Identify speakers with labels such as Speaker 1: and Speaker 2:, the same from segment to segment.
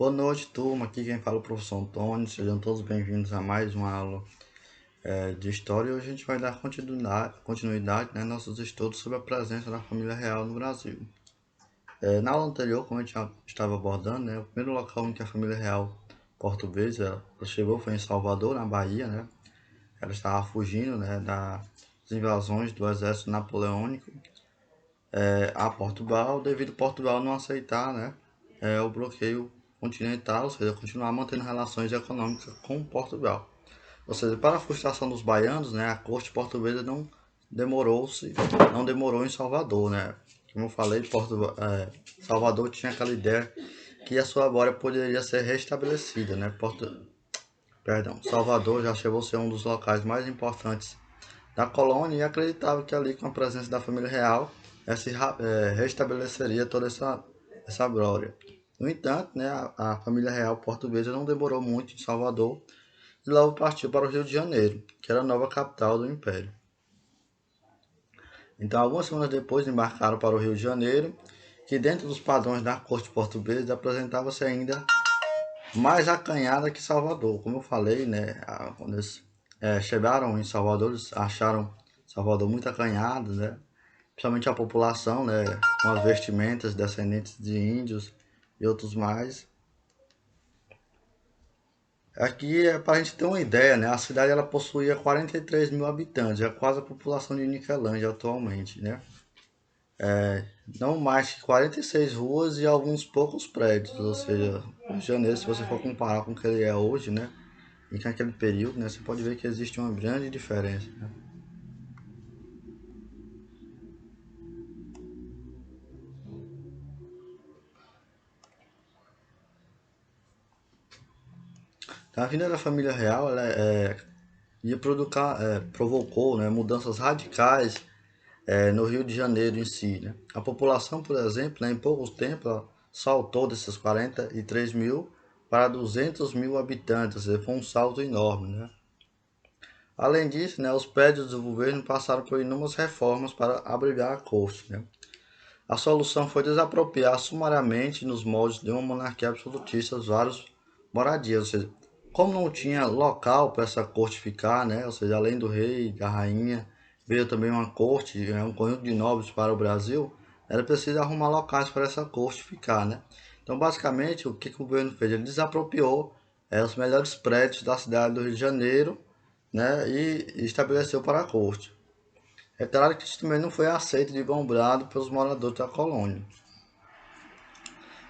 Speaker 1: Boa noite, turma. Aqui quem fala é o professor Antônio. Sejam todos bem-vindos a mais uma aula de História. E hoje a gente vai dar continuidade, né, nossos estudos sobre a presença da família real no Brasil. Na aula anterior, como a gente já estava abordando, né, o primeiro local em que a família real portuguesa chegou foi em Salvador, na Bahia, né? Ela estava fugindo, né, das invasões do exército napoleônico a Portugal, devido a Portugal não aceitar, né, o bloqueio continental, ou seja, continuar mantendo relações econômicas com Portugal. Ou seja, para a frustração dos baianos, né, a corte portuguesa não demorou em Salvador, né? Como eu falei, Salvador tinha aquela ideia que a sua glória poderia ser restabelecida, né? Salvador já chegou a ser um dos locais mais importantes da colônia e acreditava que ali, com a presença da família real, restabeleceria toda essa glória. No entanto, né, a família real portuguesa não demorou muito em Salvador e logo partiu para o Rio de Janeiro, que era a nova capital do Império. Então, algumas semanas depois, embarcaram para o Rio de Janeiro, que dentro dos padrões da corte portuguesa apresentava-se ainda mais acanhada que Salvador. Como eu falei, né, quando eles chegaram em Salvador, eles acharam Salvador muito acanhado, né? Principalmente a população, né, com as vestimentas descendentes de índios e outros mais. Aqui é para a gente ter uma ideia, né, a cidade ela possuía 43 mil habitantes, é quase a população de Niquelândia atualmente, né? Não mais que 46 ruas e alguns poucos prédios, ou seja, o Rio de Janeiro, se você for comparar com o que ele é hoje, né, e com aquele período, né, você pode ver que existe uma grande diferença, né? Então, a vinda da família real ela provocou, né, mudanças radicais no Rio de Janeiro em si, né? A população, por exemplo, né, em pouco tempo ela saltou desses 43 mil para 200 mil habitantes, ou seja, foi um salto enorme, né? Além disso, né, os prédios do governo passaram por inúmeras reformas para abrigar a corte, né? A solução foi desapropriar sumariamente nos moldes de uma monarquia absolutista vários moradias, ou seja, como não tinha local para essa corte ficar, né? Ou seja, além do rei, da rainha, veio também uma corte, um conjunto de nobres para o Brasil, era preciso arrumar locais para essa corte ficar, né? Então, basicamente, o que o governo fez? Ele desapropriou os melhores prédios da cidade do Rio de Janeiro, né? E estabeleceu para a corte. É claro que isso também não foi aceito de bom grado pelos moradores da colônia.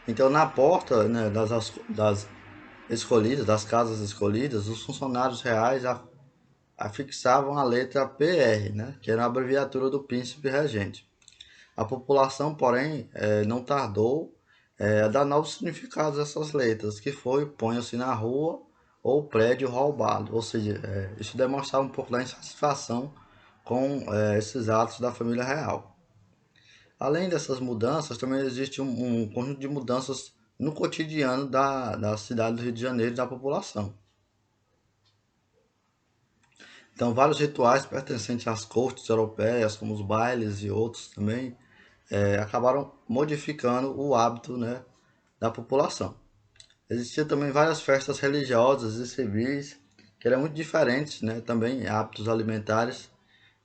Speaker 1: Então, na porta, né, das casas escolhidas, os funcionários reais afixavam a letra PR, né, que era a abreviatura do príncipe regente. A população, porém, não tardou a dar novos significados a essas letras, que foi ponha-se na rua ou prédio roubado. Ou seja, isso demonstrava um pouco da insatisfação com esses atos da família real. Além dessas mudanças, também existe um conjunto de mudanças no cotidiano da cidade do Rio de Janeiro e da população. Então, vários rituais pertencentes às cortes europeias, como os bailes e outros também, acabaram modificando o hábito, né, da população. Existiam também várias festas religiosas e civis que eram muito diferentes, né, também hábitos alimentares,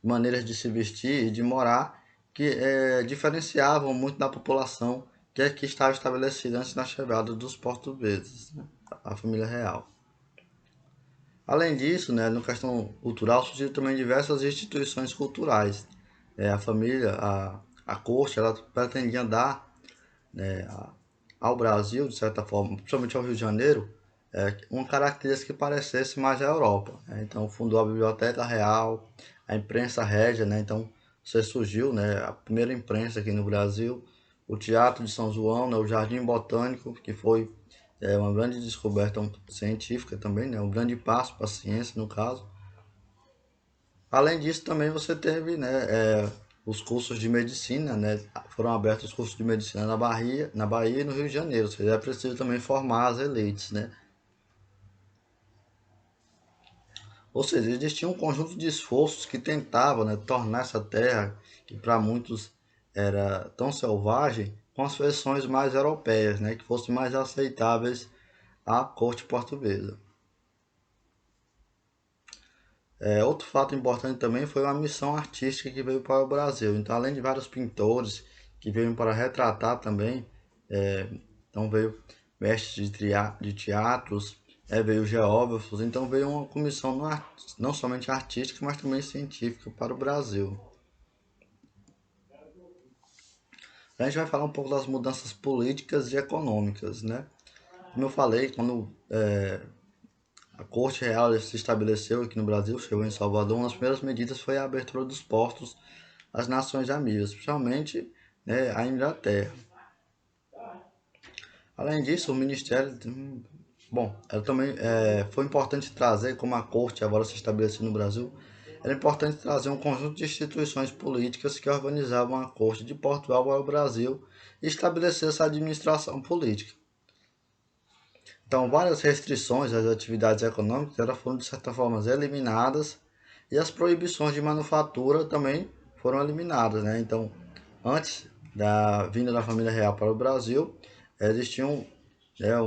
Speaker 1: maneiras de se vestir e de morar que diferenciavam muito da população que aqui estava estabelecida antes da chegada dos portugueses, né, a família real. Além disso, né, na questão cultural, surgiram também diversas instituições culturais. A família, a corte, ela pretendia dar ao Brasil, de certa forma, principalmente ao Rio de Janeiro, uma característica que parecesse mais a Europa, né? Então, fundou a Biblioteca Real, a imprensa régia, né? Então, você surgiu, né, a primeira imprensa aqui no Brasil, o Teatro de São João, né, o Jardim Botânico, que foi uma grande descoberta científica também, né, um grande passo para a ciência, no caso. Além disso, também você teve, né, os cursos de medicina, né, foram abertos os cursos de medicina na Bahia e no Rio de Janeiro. Ou seja, é preciso também formar as elites, né? Ou seja, existia um conjunto de esforços que tentavam, né, tornar essa terra, que para muitos era tão selvagem, com as versões mais europeias, né, que fossem mais aceitáveis à corte portuguesa. Outro fato importante também foi uma missão artística que veio para o Brasil. Então, além de vários pintores que veio para retratar também, é, então veio mestres de teatros, veio geógrafos, então veio uma comissão não somente artística, mas também científica para o Brasil. A gente vai falar um pouco das mudanças políticas e econômicas, né? Como eu falei, quando a Corte Real se estabeleceu aqui no Brasil, chegou em Salvador, uma das primeiras medidas foi a abertura dos portos às nações amigas, principalmente, né, a Inglaterra. Além disso, o Ministério, bom, ela também foi importante trazer, como a Corte agora se estabeleceu no Brasil, era importante trazer um conjunto de instituições políticas que organizavam a Corte de Portugal para o Brasil e estabelecer essa administração política. Então, várias restrições às atividades econômicas foram, de certa forma, eliminadas e as proibições de manufatura também foram eliminadas, né? Então, antes da vinda da família real para o Brasil, existiam, né,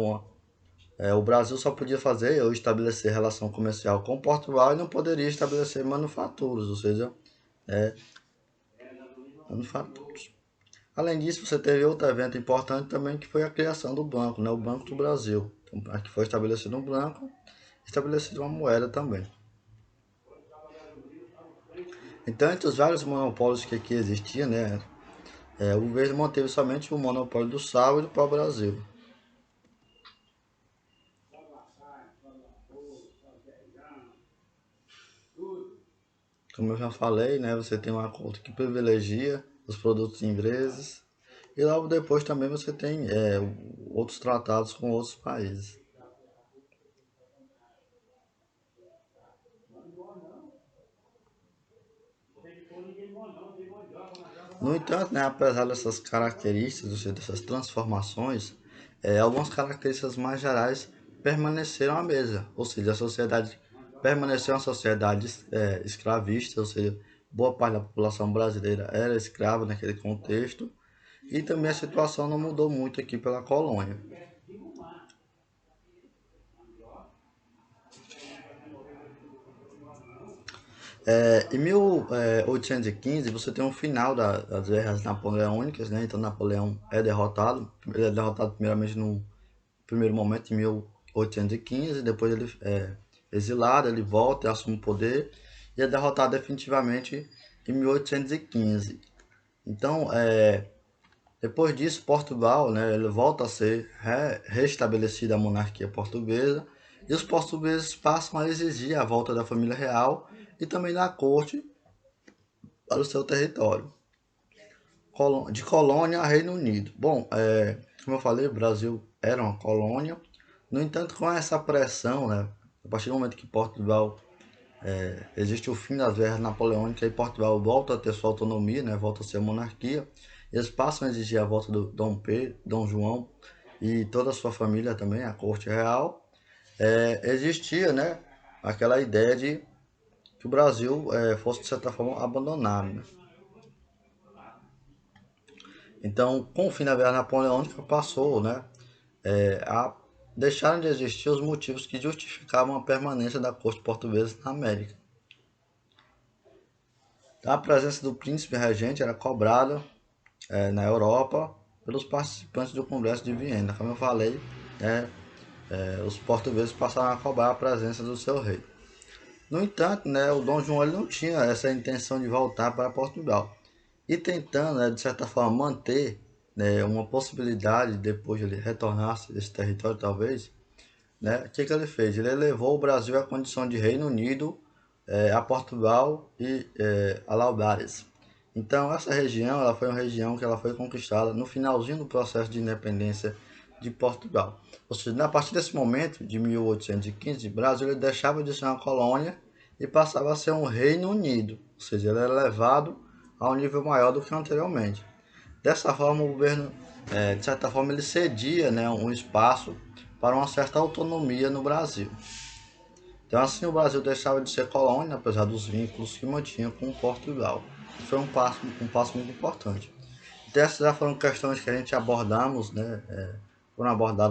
Speaker 1: o Brasil só podia fazer ou estabelecer relação comercial com Portugal e não poderia estabelecer manufaturas, ou seja, manufaturas. Além disso, você teve outro evento importante também que foi a criação do banco, né? O Banco do Brasil. Então, aqui foi estabelecido um banco, estabelecido uma moeda também. Então, entre os vários monopólios que aqui existiam, né? O governo manteve somente o monopólio do sal e do pau-brasil. Como eu já falei, né? Você tem um acordo que privilegia os produtos ingleses e logo depois também você tem outros tratados com outros países. No entanto, né, apesar dessas características, ou seja, dessas transformações, algumas características mais gerais permaneceram a mesma, ou seja, a sociedade permaneceu uma sociedade escravista, ou seja, boa parte da população brasileira era escrava naquele contexto, e também a situação não mudou muito aqui pela colônia. Em 1815, você tem um final das guerras napoleônicas, né? Então Napoleão é derrotado. Ele é derrotado primeiramente no primeiro momento em 1815, depois ele é exilado, ele volta e assume o poder e é derrotado definitivamente em 1815. Então, depois disso, Portugal, né, ele volta a ser restabelecida a monarquia portuguesa e os portugueses passam a exigir a volta da família real e também da corte para o seu território, de colônia a Reino Unido. Bom, como eu falei, o Brasil era uma colônia, no entanto, com essa pressão, né, a partir do momento que Portugal existe o fim das guerras napoleônicas e Portugal volta a ter sua autonomia, né, volta a ser monarquia, eles passam a exigir a volta do Dom Pedro, Dom João e toda a sua família também, a corte real. Existia, né, aquela ideia de que o Brasil fosse de certa forma abandonado, né? Então, com o fim da Guerra Napoleônica, passou, né, a deixaram de existir os motivos que justificavam a permanência da corte portuguesa na América. A presença do príncipe regente era cobrada na Europa pelos participantes do Congresso de Viena. Como eu falei, né, os portugueses passaram a cobrar a presença do seu rei. No entanto, né, o Dom João ele não tinha essa intenção de voltar para Portugal e tentando, né, de certa forma, manter, né, uma possibilidade de depois ele retornasse desse território, talvez, né, o que, que ele fez? Ele elevou o Brasil à condição de Reino Unido, a Portugal e a Laudares. Então, essa região ela foi uma região que ela foi conquistada no finalzinho do processo de independência de Portugal. Ou seja, a partir desse momento, de 1815, o Brasil ele deixava de ser uma colônia e passava a ser um Reino Unido. Ou seja, ele era elevado a um nível maior do que anteriormente. Dessa forma, o governo, de certa forma, ele cedia, né, um espaço para uma certa autonomia no Brasil. Então, assim, o Brasil deixava de ser colônia, apesar dos vínculos que mantinha com Portugal. Foi um passo muito importante. Então, essas já foram questões que a gente abordamos, né, foram abordadas